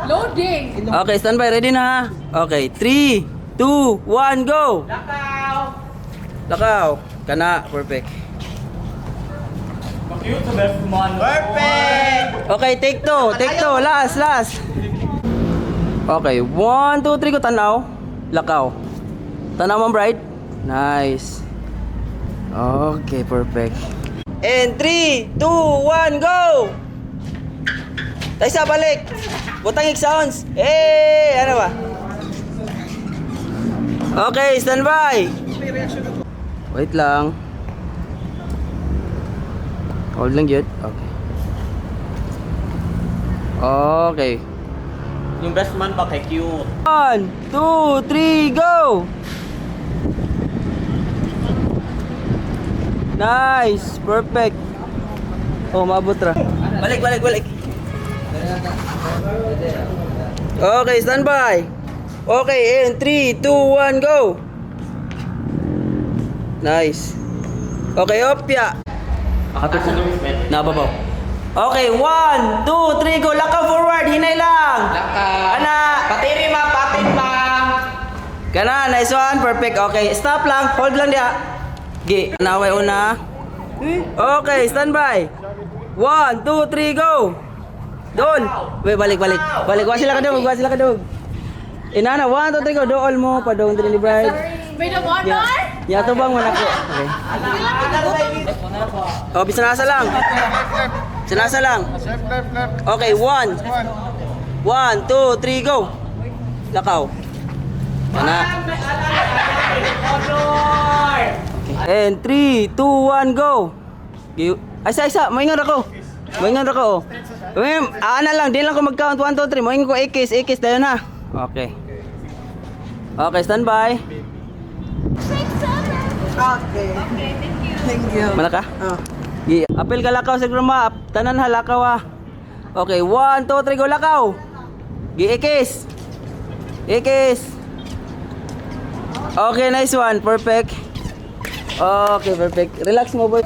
Loading. Okay, standby. Ready na ha? Okay, 3, 2, 1, go! Lakaw! Lakaw. Kana, perfect. Cute to best man. Perfect! Okay, take two. Take two. Last. Okay, 1, 2, 3, go. Tanaw. Lakaw. Tanaw mo, bride. Nice. Okay, perfect. And 3, 2, 1, go! Tayo sa balik. Butang sounds. Hey! Ano ba? Okay, standby. Wait lang. Hold lang yun. Okay. Okay. Yung best man ba kay cute? 1, 2, 3, go! Nice! Perfect! Oh, maabot ra. Balik. Okay, standby! Okay, and 3, 2, 1, go! Nice! Okay, opya! Nababaw. Okay, 1, 2, 3, go! Lakaw forward! Hinay lang! Lakaw! Ana! Patiri ma! Patin ma! Kana, nice one, perfect. Okay, stop lang, hold lang dia. Gi, naway una. Okay, standby. 1, 2, 3, go. Doon. Wait, balik. Wa sila kadug. Inana, 1, 2, 3, go. Dool mo, padong din ni bride. May the water? Ya to bang manako. Okay. Oh, bisanasa lang. Bisanasa lang. Okay, 1, 2, 3, go. Lakaw. Kana. And 3, 2, 1, go. Ay, isa. Maingon ako. Oh. Ana lang. Di lang ko mag-count. 1, 2, 3. Maingon ko. Ikis. Tayo na. Okay. Okay, standby. Okay, thank you. Mana ka? Apel ka lakaw sa grama. Tanan ha, lakaw ha. Okay, 1, 2, 3, go lakaw. Ikis. Okay, nice one. Perfect. Okay, perfect. Relax mo, boy.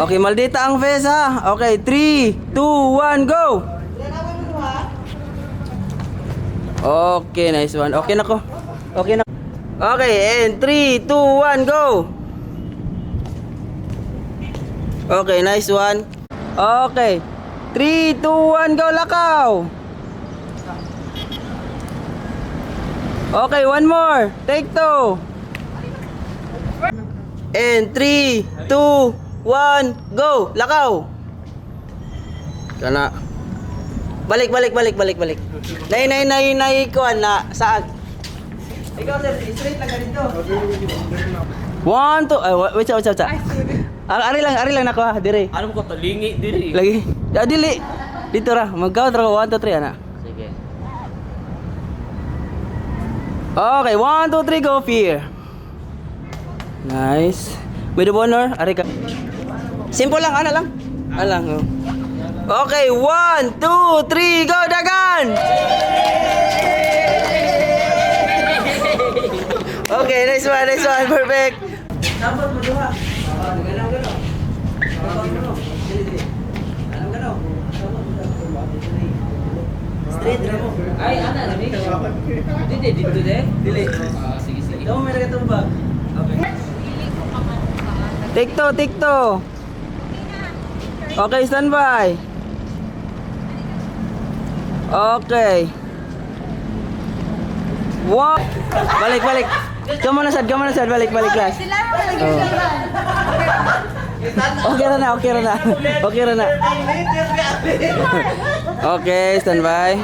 Okay, maldita ang face ha. Okay, 3, 2, 1, go! Okay, nice one. Okay na ko. Okay, and 3, 2, 1, go! Okay, nice one. Okay, 3, 2, 1, go, lakaw! Okay, one more. Take two. And 3, 2, 1, go! Lakaw! Kana. Balik. Nay, kuan na. Saan? Ikaw, sir. Straight lang dito. 1, 2. Wait. Ari lang nako ha. Dire. Ano mo ko talingi diri? Lagi. Dili. Dito ra. Mag-count ra. 1, 2, 3 ana. Sige. Okay, 1, 2, 3, go, fear. Nice. With the honor, ari ka. Simple lang, ana lang. Oh. Okay, 1, 2, 3, go, dagan! Okay, nice one, perfect. Dapat mo duha. Ganaw. Straight ra mo. Ay, ana na ni. Dito Dili. Sige. Ikaw may nagatumbag. Okay. Take two. Okay, standby. Okay. Wow. Balik. Come on, sad. Balik class. Okay ra na. Okay, standby.